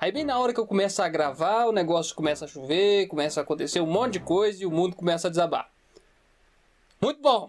Aí bem na hora que eu começo a gravar, o negócio começa a chover, começa a acontecer um monte de coisa e o mundo começa a desabar. Muito bom!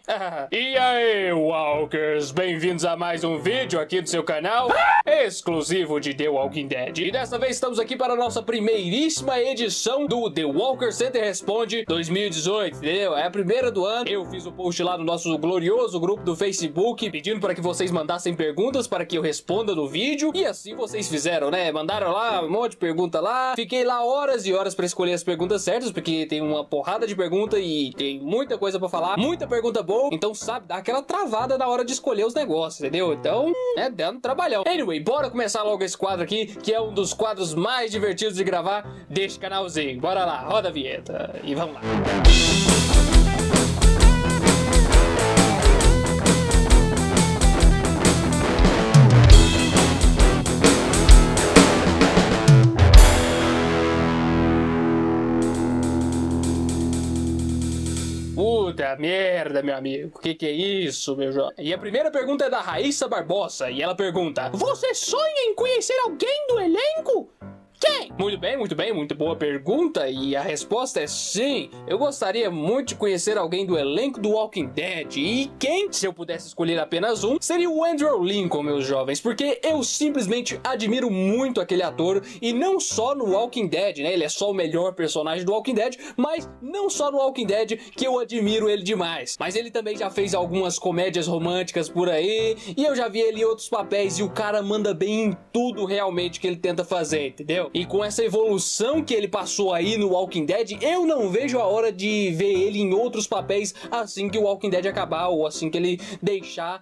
E aí, Walkers, bem-vindos a mais um vídeo aqui do seu canal exclusivo de The Walking Dead. E dessa vez estamos aqui para a nossa primeiríssima edição do The Walker Center Responde 2018, entendeu? É a primeira do ano. Eu fiz o post lá no nosso glorioso grupo do Facebook pedindo para que vocês mandassem perguntas para que eu responda no vídeo. E assim vocês fizeram, né? Mandaram lá um monte de pergunta lá. Fiquei lá horas e horas para escolher as perguntas certas, porque tem uma porrada de pergunta e tem muita coisa para falar. Muita pergunta boa, então sabe, dá aquela travada na hora de escolher os negócios, entendeu? Então, dando trabalhão. Anyway, bora começar logo esse quadro aqui, que é um dos quadros mais divertidos de gravar deste canalzinho. Bora lá, roda a vinheta e vamos lá. Puta merda, meu amigo. Que é isso, meu jovem? E a primeira pergunta é da Raíssa Barbosa. E ela pergunta: você sonha em conhecer alguém do elenco? Quem? Muito bem, muito boa pergunta. E a resposta é sim. Eu gostaria muito de conhecer alguém do elenco do Walking Dead. E quem, se eu pudesse escolher apenas um, seria o Andrew Lincoln, meus jovens. Porque eu simplesmente admiro muito aquele ator. E não só no Walking Dead, né? Ele é só o melhor personagem do Walking Dead. Mas não só no Walking Dead que eu admiro ele demais. Mas ele também já fez algumas comédias românticas por aí. E eu já vi ele em outros papéis. E o cara manda bem em tudo realmente que ele tenta fazer, entendeu? E com essa evolução que ele passou aí no Walking Dead, eu não vejo a hora de ver ele em outros papéis assim que o Walking Dead acabar, ou assim que ele deixar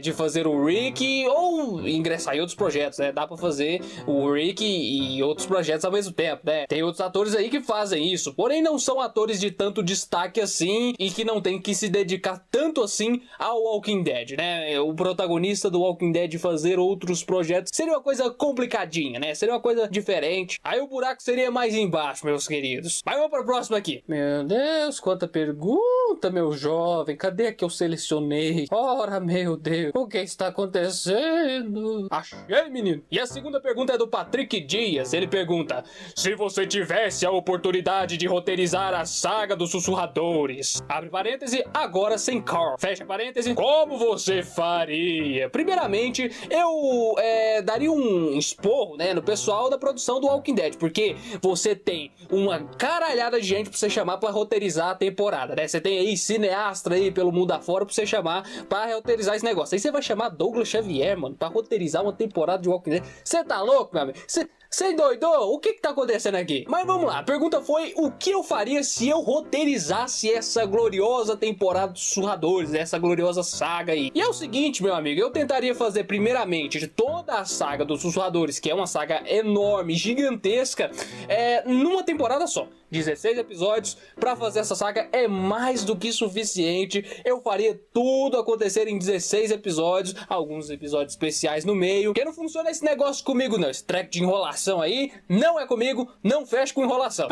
de fazer o Rick, ou ingressar em outros projetos, né? Dá pra fazer o Rick e outros projetos ao mesmo tempo, né? Tem outros atores aí que fazem isso, porém não são atores de tanto destaque assim, e que não tem que se dedicar tanto assim ao Walking Dead, né? O protagonista do Walking Dead fazer outros projetos seria uma coisa complicadinha, né? Seria uma coisa diferente. Aí o buraco seria mais embaixo, meus queridos. Mas vamos para o próximo aqui. Meu Deus, quanta pergunta, meu jovem. Cadê que eu selecionei? Ora, meu Deus, o que está acontecendo? Achei, menino. E a segunda pergunta é do Patrick Dias. Ele pergunta: se você tivesse a oportunidade de roteirizar a saga dos sussurradores, abre parêntese, agora sem Carl, fecha parêntese, como você faria? Primeiramente, eu daria um esporro, né, no pessoal da produção do Walking Dead, porque você tem uma caralhada de gente pra você chamar pra roteirizar a temporada, né? Você tem aí cineasta aí pelo mundo afora pra você chamar pra roteirizar esse negócio. Aí você vai chamar Douglas Xavier, mano, pra roteirizar uma temporada de Walking Dead. Você tá louco, meu amigo? Você doidou? O que tá acontecendo aqui? Mas vamos lá, a pergunta foi: o que eu faria se eu roteirizasse essa gloriosa temporada dos Sussurradores, essa gloriosa saga aí? E é o seguinte, meu amigo, eu tentaria fazer primeiramente de toda a saga dos Sussurradores, que é uma saga enorme, gigantesca, numa temporada só. 16 episódios pra fazer essa saga é mais do que suficiente. Eu faria tudo acontecer em 16 episódios, alguns episódios especiais no meio, porque não funciona esse negócio comigo não, esse treco de enrolação aí não é comigo, não fecha com enrolação.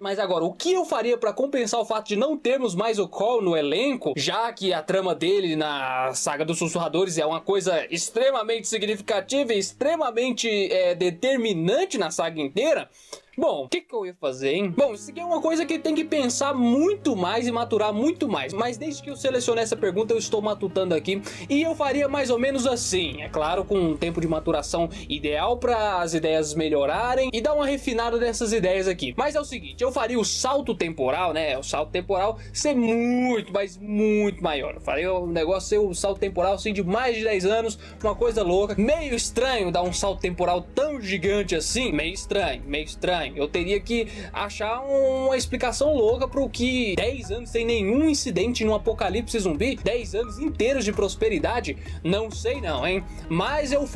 Mas agora, o que eu faria pra compensar o fato de não termos mais o Cole no elenco, já que a trama dele na saga dos Sussurradores é uma coisa extremamente significativa e extremamente determinante na saga inteira? Bom, o que eu ia fazer, hein? Bom, isso aqui é uma coisa que tem que pensar muito mais e maturar muito mais. Mas desde que eu selecionei essa pergunta, eu estou matutando aqui. E eu faria mais ou menos assim. É claro, com um tempo de maturação ideal para as ideias melhorarem e dar uma refinada nessas ideias aqui. Mas é o seguinte, eu faria o salto temporal, né? O salto temporal ser muito, mas muito maior. Eu faria o negócio ser o salto temporal assim de mais de 10 anos. Uma coisa louca. Meio estranho dar um salto temporal tão gigante assim. Meio estranho, meio estranho. Eu teria que achar uma explicação louca pro que 10 anos sem nenhum incidente no apocalipse zumbi, 10 anos inteiros de prosperidade, não sei não, hein? Mas eu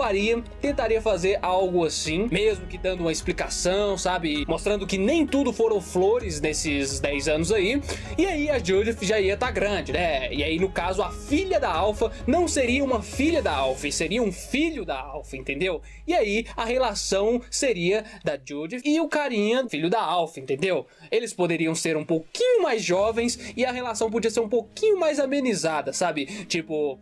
tentaria fazer algo assim, mesmo que dando uma explicação, sabe? Mostrando que nem tudo foram flores nesses 10 anos aí. E aí a Judith já ia estar grande, né? E aí, no caso, a filha da Alpha não seria uma filha da Alpha, seria um filho da Alpha, entendeu? E aí a relação seria da Judith e o cara carinha, filho da Alpha, entendeu? Eles poderiam ser um pouquinho mais jovens e a relação podia ser um pouquinho mais amenizada, sabe? Tipo,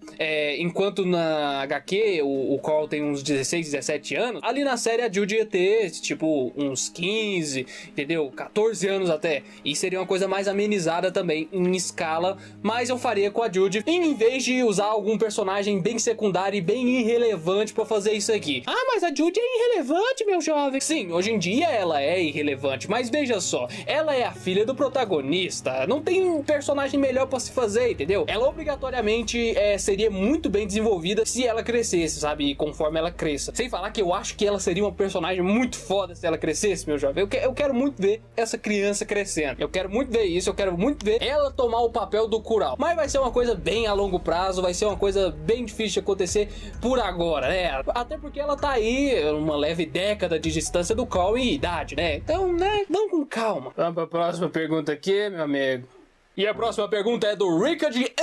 enquanto na HQ o Carl tem uns 16, 17 anos, ali na série a Judy ia ter, tipo, uns 15, entendeu? 14 anos até. E seria uma coisa mais amenizada também, em escala, mas eu faria com a Judy, em vez de usar algum personagem bem secundário e bem irrelevante pra fazer isso aqui. Ah, mas a Judy é irrelevante, meu jovem. Sim, hoje em dia ela é irrelevante, mas veja só, ela é a filha do protagonista, não tem um personagem melhor pra se fazer, entendeu? Ela obrigatoriamente seria muito bem desenvolvida se ela crescesse, sabe? E conforme ela cresça. Sem falar que eu acho que ela seria uma personagem muito foda se ela crescesse, meu jovem. Eu quero muito ver essa criança crescendo. Eu quero muito ver isso, eu quero muito ver ela tomar o papel do Kurao. Mas vai ser uma coisa bem a longo prazo, vai ser uma coisa bem difícil de acontecer por agora, né? Até porque ela tá aí uma leve década de distância do Carl em idade, né? Então, né? Vamos com calma. Vamos pra próxima pergunta aqui, meu amigo. E a próxima pergunta é do Rickard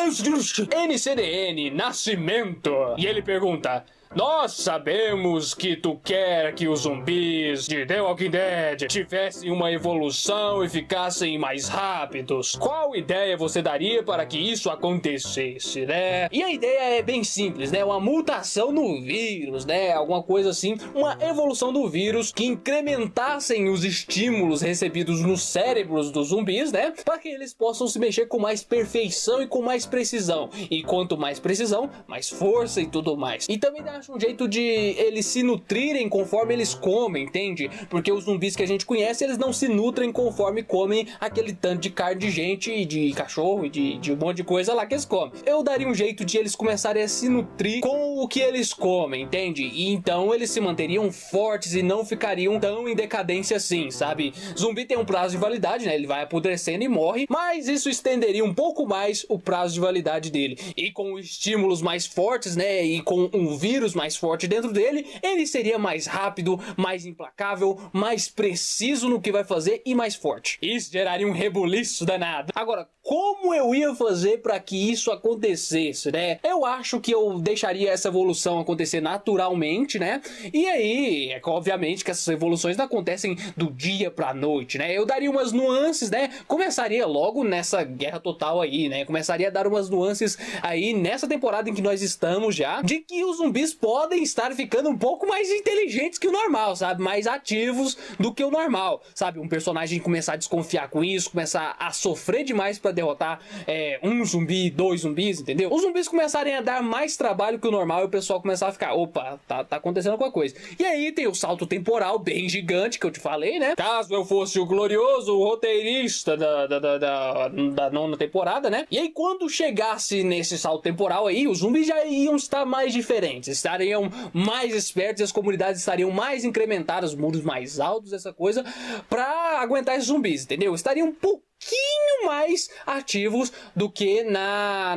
NCDN Nascimento. E ele pergunta: nós sabemos que tu quer que os zumbis de The Walking Dead tivessem uma evolução e ficassem mais rápidos. Qual ideia você daria para que isso acontecesse, né? E a ideia é bem simples, né? Uma mutação no vírus, né? Alguma coisa assim, uma evolução do vírus que incrementassem os estímulos recebidos nos cérebros dos zumbis, né? Para que eles possam se mexer com mais perfeição e com mais precisão. E quanto mais precisão, mais força e tudo mais. E também acho um jeito de eles se nutrirem conforme eles comem, entende? Porque os zumbis que a gente conhece, eles não se nutrem conforme comem aquele tanto de carne de gente e de cachorro e de um monte de coisa lá que eles comem. Eu daria um jeito de eles começarem a se nutrir com o que eles comem, entende? E então eles se manteriam fortes e não ficariam tão em decadência assim, sabe? Zumbi tem um prazo de validade, né? Ele vai apodrecendo e morre, mas isso estenderia um pouco mais o prazo de validade dele. E com estímulos mais fortes, né? E com um vírus mais forte dentro dele, ele seria mais rápido, mais implacável, mais preciso no que vai fazer e mais forte. Isso geraria um rebuliço danado. Agora, como eu ia fazer para que isso acontecesse, né? Eu acho que eu deixaria essa evolução acontecer naturalmente, né? E aí, obviamente que essas evoluções não acontecem do dia pra noite, né? Eu daria umas nuances, né? Começaria logo nessa guerra total aí, né? Começaria a dar umas nuances aí nessa temporada em que nós estamos já, de que os zumbis podem estar ficando um pouco mais inteligentes que o normal, sabe? Mais ativos do que o normal, sabe? Um personagem começar a desconfiar com isso, começar a sofrer demais pra derrotar um zumbi, 2 zumbis, entendeu? Os zumbis começarem a dar mais trabalho que o normal e o pessoal começar a ficar, opa, tá acontecendo alguma coisa. E aí tem o salto temporal bem gigante que eu te falei, né? Caso eu fosse o glorioso roteirista da nona temporada, né? E aí quando chegasse nesse salto temporal aí, os zumbis já iam estar mais diferentes, estariam mais espertos e as comunidades estariam mais incrementadas, muros mais altos, essa coisa, pra aguentar esses zumbis, entendeu? Estariam um pouquinho mais ativos do que na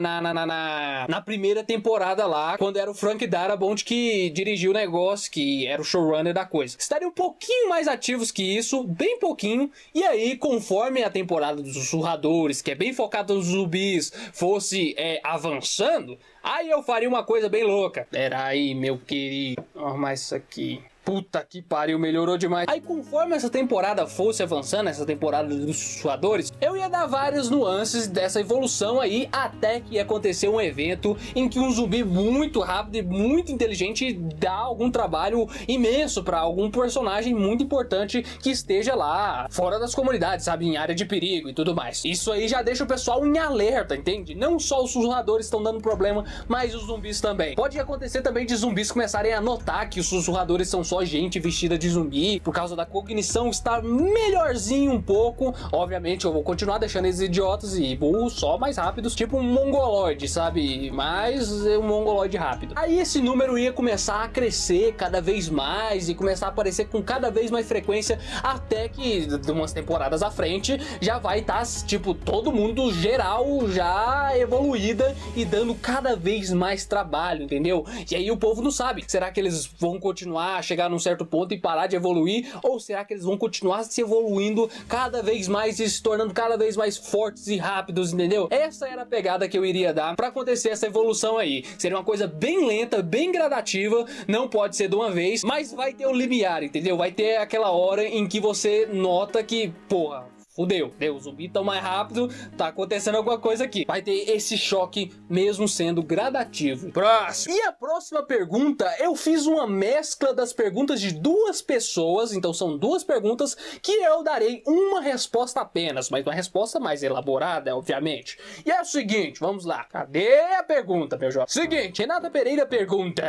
primeira temporada lá, quando era o Frank Darabont que dirigiu o negócio, que era o showrunner da coisa. Estariam um pouquinho mais ativos que isso, bem pouquinho, e aí conforme a temporada dos Sussurradores, que é bem focada nos zumbis, fosse avançando, aí eu faria uma coisa bem louca. Pera aí, meu querido, vou arrumar isso aqui. Puta que pariu, melhorou demais. Aí conforme essa temporada fosse avançando, essa temporada dos Sussurradores, eu ia dar várias nuances dessa evolução aí, até que ia acontecer um evento em que um zumbi muito rápido e muito inteligente dá algum trabalho imenso pra algum personagem muito importante que esteja lá fora das comunidades, sabe, em área de perigo e tudo mais. Isso aí já deixa o pessoal em alerta, entende? Não só os Sussurradores estão dando problema, mas os zumbis também. Pode acontecer também de zumbis começarem a notar que os Sussurradores são só gente vestida de zumbi, por causa da cognição estar melhorzinho um pouco. Obviamente eu vou continuar deixando eles idiotas e burros, só mais rápidos, tipo um mongoloide, sabe? Mas um mongoloide rápido. Aí esse número ia começar a crescer cada vez mais e começar a aparecer com cada vez mais frequência, até que de umas temporadas à frente já vai estar tipo todo mundo geral já evoluída e dando cada vez mais trabalho, entendeu? E aí o povo não sabe, será que eles vão continuar a chegar chegar num certo ponto e parar de evoluir? Ou será que eles vão continuar se evoluindo cada vez mais e se tornando cada vez mais fortes e rápidos, entendeu? Essa era a pegada que eu iria dar pra acontecer essa evolução aí. Seria uma coisa bem lenta, bem gradativa, não pode ser de uma vez, mas vai ter um limiar, entendeu? Vai ter aquela hora em que você nota que, porra, fudeu, os zumbis estão mais rápido, tá acontecendo alguma coisa aqui. Vai ter esse choque mesmo sendo gradativo. Próximo. E a próxima pergunta, eu fiz uma mescla das perguntas de duas pessoas, então são duas perguntas que eu darei uma resposta apenas, mas uma resposta mais elaborada, obviamente. E é o seguinte, vamos lá. Cadê a pergunta, meu jovem? Seguinte, Renata Pereira pergunta: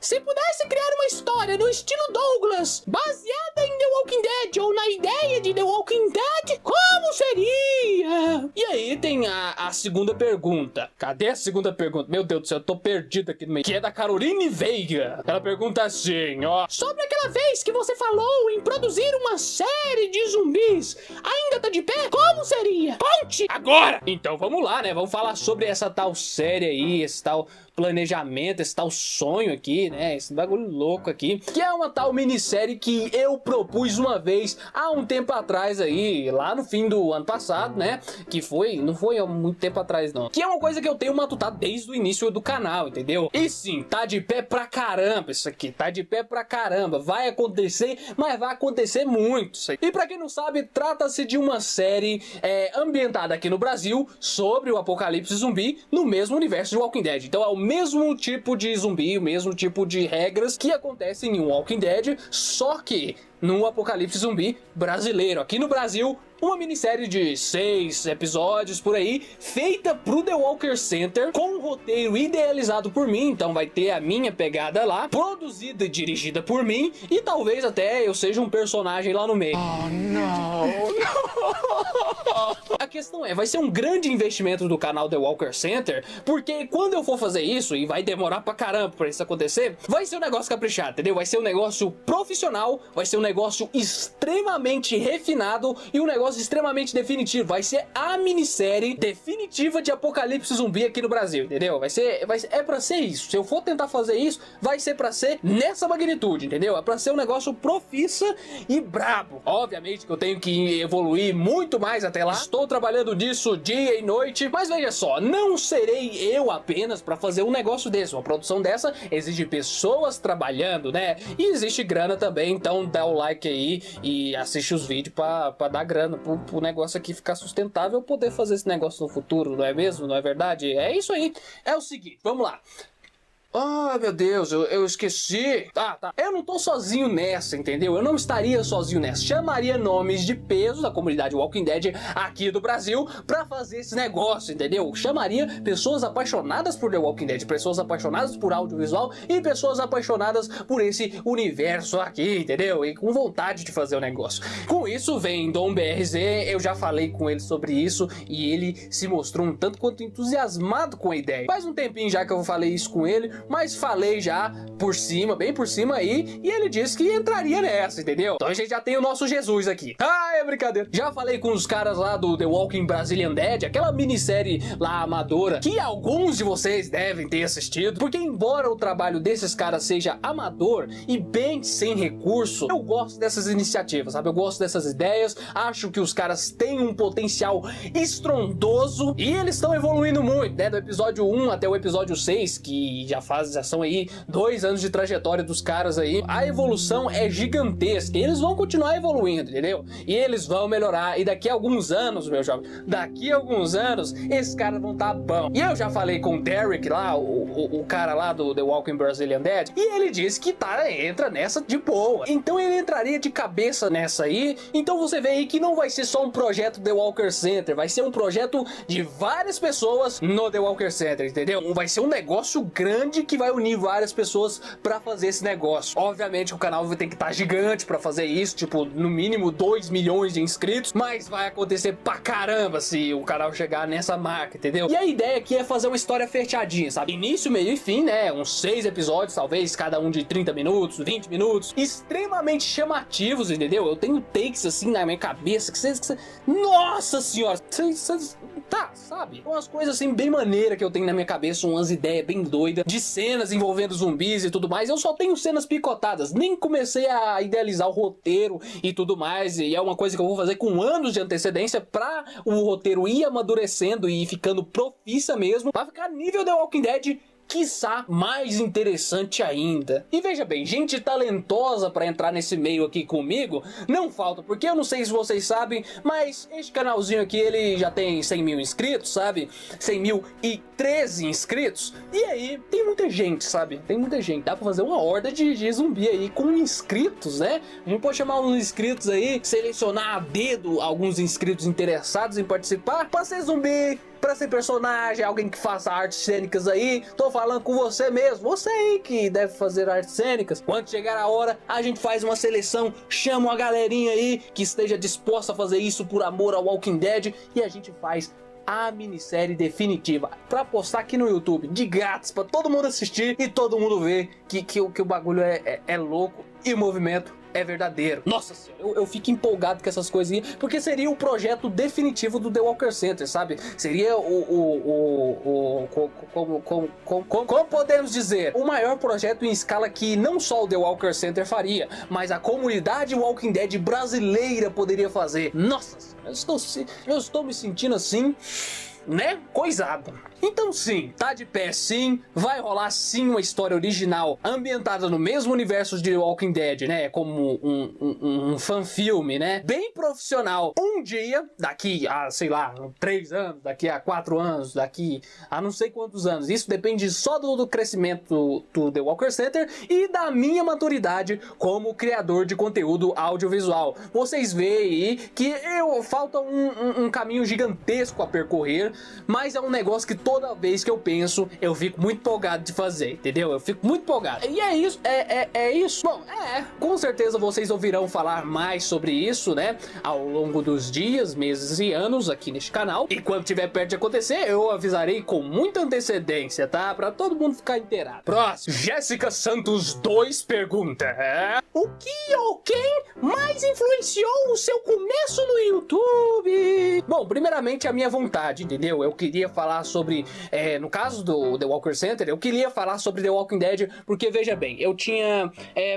se pudesse criar uma história no estilo Douglas, baseada em The Walking Dead ou na ideia de The Walking Dead, como seria? E aí tem a segunda pergunta. Cadê a segunda pergunta? Meu Deus do céu, eu tô perdido aqui no meio. Que é da Caroline Veiga. Ela pergunta assim, ó: sobre aquela vez que você falou em produzir uma série de zumbis, ainda tá de pé? Como seria? Conte agora! Então vamos lá, né? Vamos falar sobre essa tal série aí, esse tal planejamento, esse tal sonho aqui, né? Esse bagulho louco aqui, que é uma tal minissérie que eu propus uma vez há um tempo atrás aí, lá no fim do ano passado, né? Que foi, não foi há muito tempo atrás não. Que é uma coisa que eu tenho matutado desde o início do canal, entendeu? E sim, tá de pé pra caramba isso aqui, tá de pé pra caramba. Vai acontecer, mas vai acontecer muito isso aí. E pra quem não sabe, trata-se de uma série ambientada aqui no Brasil sobre o apocalipse zumbi no mesmo universo de Walking Dead. Então é o mesmo tipo de zumbi, o mesmo tipo de regras que acontecem em Walking Dead, só que no apocalipse zumbi brasileiro. Aqui no Brasil, uma minissérie de 6 episódios por aí, feita pro The Walker Center, com um roteiro idealizado por mim, então vai ter a minha pegada lá, produzida e dirigida por mim, e talvez até eu seja um personagem lá no meio. Oh, não! A questão é, vai ser um grande investimento do canal The Walker Center, porque quando eu for fazer isso, e vai demorar pra caramba pra isso acontecer, vai ser um negócio caprichado, entendeu? Vai ser um negócio profissional, vai ser um negócio extremamente refinado e um negócio extremamente definitivo. Vai ser a minissérie definitiva de apocalipse zumbi aqui no Brasil, entendeu? É pra ser isso. Se eu for tentar fazer isso, vai ser pra ser nessa magnitude, entendeu? É pra ser um negócio profissa e brabo. Obviamente que eu tenho que evoluir muito mais até lá. Estou trabalhando nisso dia e noite, mas veja só, não serei eu apenas pra fazer um negócio desse. Uma produção dessa exige pessoas trabalhando, né? E existe grana também, então dá o like aí e assiste os vídeos pra dar grana pro negócio aqui ficar sustentável, eu poder fazer esse negócio no futuro, não é mesmo? Não é verdade? É isso aí. É o seguinte, vamos lá. Ah, meu Deus, eu esqueci. Tá. Eu não tô sozinho nessa, entendeu? Eu não estaria sozinho nessa. Chamaria nomes de peso da comunidade Walking Dead aqui do Brasil pra fazer esse negócio, entendeu? Chamaria pessoas apaixonadas por The Walking Dead, pessoas apaixonadas por audiovisual e pessoas apaixonadas por esse universo aqui, entendeu? E com vontade de fazer o negócio. Com isso vem Dom BRZ, eu já falei com ele sobre isso e ele se mostrou um tanto quanto entusiasmado com a ideia. Faz um tempinho já que eu falei isso com ele, mas falei já por cima, bem por cima aí, e ele disse que entraria nessa, entendeu? Então a gente já tem o nosso Jesus aqui. Ah, é brincadeira. Já falei com os caras lá do The Walking Brazilian Dead, aquela minissérie lá amadora, que alguns de vocês devem ter assistido, porque embora o trabalho desses caras seja amador e bem sem recurso, eu gosto dessas iniciativas, sabe? Eu gosto dessas ideias, acho que os caras têm um potencial estrondoso e eles estão evoluindo muito, né? Do episódio 1 até o episódio 6, que já são aí 2 anos de trajetória dos caras aí, a evolução é gigantesca, eles vão continuar evoluindo, entendeu? E eles vão melhorar, e daqui a alguns anos, meu jovem, daqui a alguns anos, esses caras vão estar bom. E eu já falei com o Derek lá, o cara lá do The Walking Brazilian Dead, e ele disse que entra nessa de boa, então ele entraria de cabeça nessa aí. Então você vê aí que não vai ser só um projeto The Walker Center, vai ser um projeto de várias pessoas no The Walker Center, entendeu? Vai ser um negócio grande que vai unir várias pessoas pra fazer esse negócio. Obviamente o canal vai ter que estar gigante pra fazer isso, tipo, no mínimo 2 milhões de inscritos, mas vai acontecer pra caramba se o canal chegar nessa marca, entendeu? E a ideia aqui é fazer uma história fechadinha, sabe? Início, meio e fim, né? Uns 6 episódios, talvez, cada um de 30 minutos, 20 minutos, extremamente chamativos, entendeu? Eu tenho takes assim na minha cabeça que vocês... Nossa senhora! Vocês tá, sabe? Umas coisas assim bem maneiras que eu tenho na minha cabeça, umas ideias bem doidas de cenas envolvendo zumbis e tudo mais. Eu só tenho cenas picotadas, nem comecei a idealizar o roteiro e tudo mais, e é uma coisa que eu vou fazer com anos de antecedência pra o roteiro ir amadurecendo e ficando profissa mesmo, pra ficar nível The Walking Dead, quiçá mais interessante ainda. E veja bem, gente talentosa pra entrar nesse meio aqui comigo não falta, porque eu não sei se vocês sabem, mas este canalzinho aqui, ele já tem 100 mil inscritos, sabe? 100.013 inscritos. E aí, tem muita gente, sabe? Tem muita gente. Dá pra fazer uma horda de zumbi aí com inscritos, né? A gente pode chamar uns inscritos aí, selecionar a dedo alguns inscritos interessados em participar pra ser zumbi, pra ser personagem, alguém que faça artes cênicas aí. Tô falando com você mesmo, você aí que deve fazer artes cênicas. Quando chegar a hora, a gente faz uma seleção, chama uma galerinha aí que esteja disposta a fazer isso por amor ao Walking Dead, e a gente faz a minissérie definitiva pra postar aqui no YouTube, de grátis, pra todo mundo assistir e todo mundo ver que o bagulho é louco e o movimento é verdadeiro. Nossa senhora, eu fico empolgado com essas coisinhas, porque seria o projeto definitivo do The Walker Center, sabe? Seria como podemos dizer, o maior projeto em escala que não só o The Walker Center faria, mas a comunidade Walking Dead brasileira poderia fazer. Nossa senhora, eu estou me sentindo assim, né? Coisado. Então sim, tá de pé sim, vai rolar sim uma história original ambientada no mesmo universo de Walking Dead, né? Como um fanfilme, né? Bem profissional. Um dia, daqui a, sei lá, 3 anos, daqui a 4 anos, daqui a não sei quantos anos, isso depende só do crescimento do The Walker Center e da minha maturidade como criador de conteúdo audiovisual. Vocês veem aí que falta um caminho gigantesco a percorrer, mas é um negócio que toda vez que eu penso, eu fico muito empolgado de fazer, entendeu? Eu fico muito empolgado. E é isso, é isso. Bom, com certeza vocês ouvirão falar mais sobre isso, né? Ao longo dos dias, meses e anos aqui neste canal. E quando tiver perto de acontecer, eu avisarei com muita antecedência, tá? Pra todo mundo ficar inteirado. Próximo. Jéssica Santos 2 pergunta: o que ou quem mais influenciou o seu começo no YouTube? Bom, primeiramente a minha vontade, entendeu? Eu queria falar sobre, no caso do The Walker Center, eu queria falar sobre The Walking Dead, porque veja bem, eu tinha,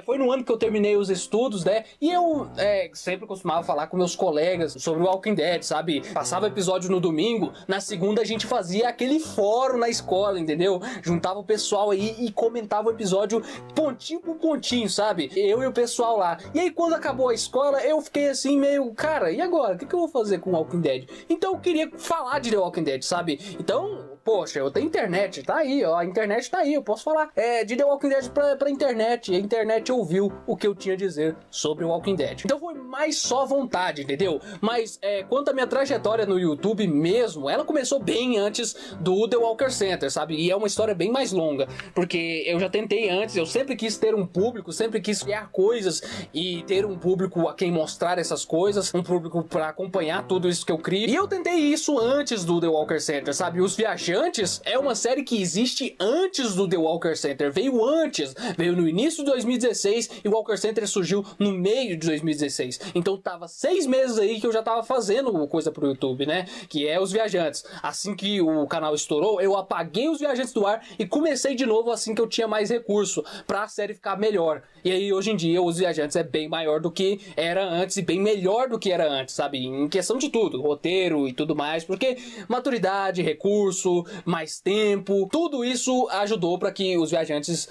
foi no ano que eu terminei os estudos, né, e eu sempre costumava falar com meus colegas sobre o Walking Dead, sabe, passava episódio no domingo, na segunda a gente fazia aquele fórum na escola, entendeu, juntava o pessoal aí e comentava o episódio pontinho por pontinho, sabe, eu e o pessoal lá, e aí quando acabou a escola, eu fiquei assim meio, cara, e agora, o que eu vou fazer com o Walking Dead? Então eu queria falar de The Walking Dead, sabe, então, poxa, eu tenho internet, tá aí, ó, a internet tá aí, eu posso falar de The Walking Dead pra internet, e a internet ouviu o que eu tinha a dizer sobre o Walking Dead. Então foi mais só vontade, entendeu? Mas quanto à minha trajetória no YouTube mesmo, ela começou bem antes do The Walker Center, sabe? E é uma história bem mais longa, porque eu já tentei antes, eu sempre quis ter um público, sempre quis criar coisas e ter um público a quem mostrar essas coisas, um público pra acompanhar tudo isso que eu crio, e eu tentei isso antes do The Walker Center, sabe? Os Viajantes é uma série que existe antes do The Walker Center, veio antes, veio no início de 2016 e o Walker Center surgiu no meio de 2016, então tava 6 meses aí que eu já tava fazendo coisa pro YouTube, né, que é Os Viajantes. Assim que o canal estourou, eu apaguei Os Viajantes do ar e comecei de novo assim que eu tinha mais recurso pra série ficar melhor, e aí hoje em dia Os Viajantes é bem maior do que era antes e bem melhor do que era antes, sabe, em questão de tudo, roteiro e tudo mais, porque maturidade, recurso, mais tempo, tudo isso ajudou para que Os Viajantes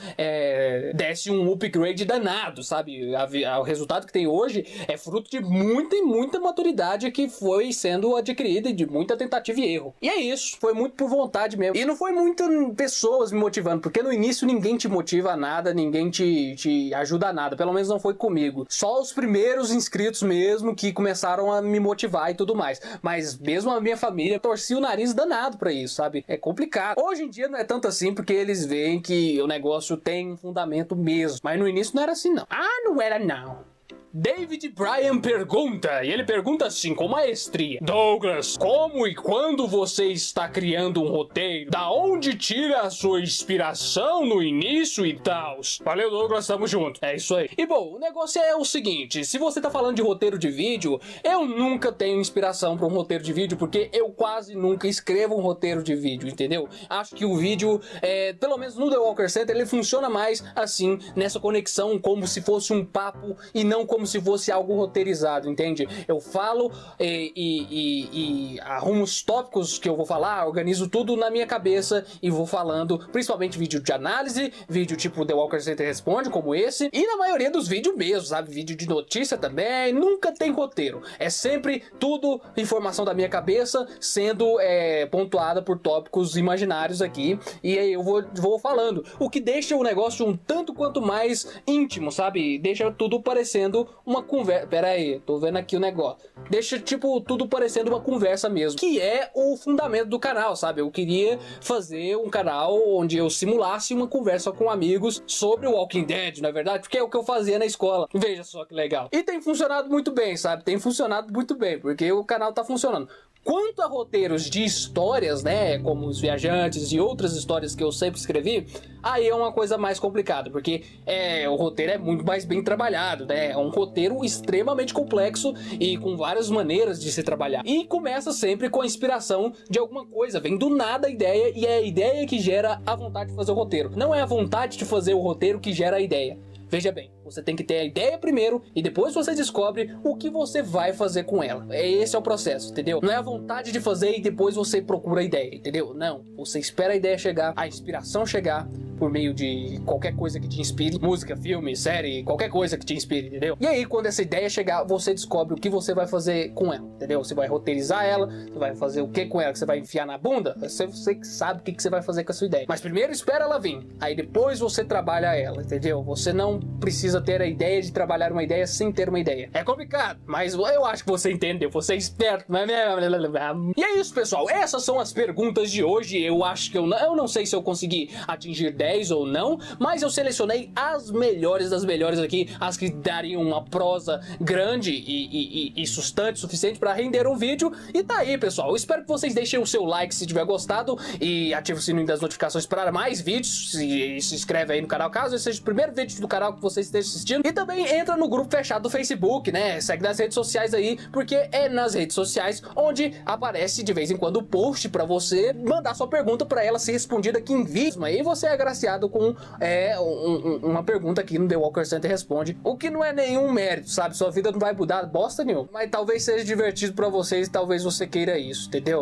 desse um upgrade danado, sabe? O resultado que tem hoje é fruto de muita e muita maturidade que foi sendo adquirida e de muita tentativa e erro. E é isso, foi muito por vontade mesmo. E não foi muitas pessoas me motivando, porque no início ninguém te motiva a nada, ninguém te ajuda a nada, pelo menos não foi comigo. Só os primeiros inscritos mesmo que começaram a me motivar e tudo mais. Mas mesmo a minha família torcia o nariz danado pra isso, sabe? É complicado. Hoje em dia não é tanto assim, porque eles veem que o negócio tem um fundamento mesmo. Mas no início não era assim, não. Ah, não era não. David Bryan pergunta, e ele pergunta assim, com maestria: Douglas, como e quando você está criando um roteiro? Da onde tira a sua inspiração no início e tal? Valeu, Douglas, tamo junto. É isso aí. E bom, o negócio é o seguinte, se você tá falando de roteiro de vídeo, eu nunca tenho inspiração para um roteiro de vídeo, porque eu quase nunca escrevo um roteiro de vídeo, entendeu? Acho que o vídeo, pelo menos no The Walker Center, ele funciona mais assim, nessa conexão, como se fosse um papo e não como se fosse algo roteirizado, entende? Eu falo e arrumo os tópicos que eu vou falar, organizo tudo na minha cabeça e vou falando, principalmente vídeo de análise, vídeo tipo The Walker Center Responde, como esse, e na maioria dos vídeos mesmo, sabe? Vídeo de notícia também, nunca tem roteiro. É sempre tudo informação da minha cabeça sendo pontuada por tópicos imaginários aqui, e aí eu vou falando, o que deixa o negócio um tanto quanto mais íntimo, sabe? Deixa tudo parecendo uma conversa. Pera aí, tô vendo aqui o negócio. Deixa, tipo, tudo parecendo uma conversa mesmo, que é o fundamento do canal, sabe? Eu queria fazer um canal onde eu simulasse uma conversa com amigos sobre o Walking Dead, não é verdade? Porque é o que eu fazia na escola. Veja só que legal. E tem funcionado muito bem, sabe? Tem funcionado muito bem, porque o canal tá funcionando. Quanto a roteiros de histórias, né, como Os Viajantes e outras histórias que eu sempre escrevi, aí é uma coisa mais complicada, porque o roteiro é muito mais bem trabalhado, né, é um roteiro extremamente complexo e com várias maneiras de se trabalhar. E começa sempre com a inspiração de alguma coisa, vem do nada a ideia e é a ideia que gera a vontade de fazer o roteiro. Não é a vontade de fazer o roteiro que gera a ideia. Veja bem, você tem que ter a ideia primeiro e depois você descobre o que você vai fazer com ela. Esse é o processo, entendeu? Não é a vontade de fazer e depois você procura a ideia, entendeu? Não, você espera a ideia chegar, a inspiração chegar por meio de qualquer coisa que te inspire, música, filme, série, qualquer coisa que te inspire, entendeu? E aí, quando essa ideia chegar, você descobre o que você vai fazer com ela, entendeu? Você vai roteirizar ela, você vai fazer o que com ela, que você vai enfiar na bunda? Você que sabe o que você vai fazer com a sua ideia. Mas primeiro espera ela vir, aí depois você trabalha ela, entendeu? Você não precisa ter a ideia de trabalhar uma ideia sem ter uma ideia. É complicado, mas eu acho que você entendeu, você é esperto, não é mesmo? E é isso, pessoal, essas são as perguntas de hoje. Eu acho que eu não sei se eu consegui atingir 10 ou não, mas eu selecionei as melhores das melhores aqui, as que dariam uma prosa grande e sustante suficiente para render um vídeo. E tá aí, pessoal, eu espero que vocês deixem o seu like se tiver gostado e ative o sininho das notificações para mais vídeos e se inscreve aí no canal caso esse seja o primeiro vídeo do canal que você esteja assistindo. E também entra no grupo fechado do Facebook, né? Segue nas redes sociais aí, porque é nas redes sociais onde aparece de vez em quando o post pra você mandar sua pergunta pra ela ser respondida aqui em vídeo. Aí você é agraciado com uma pergunta aqui no The Walker Center Responde, o que não é nenhum mérito, sabe? Sua vida não vai mudar bosta nenhuma, mas talvez seja divertido pra vocês e talvez você queira isso, entendeu?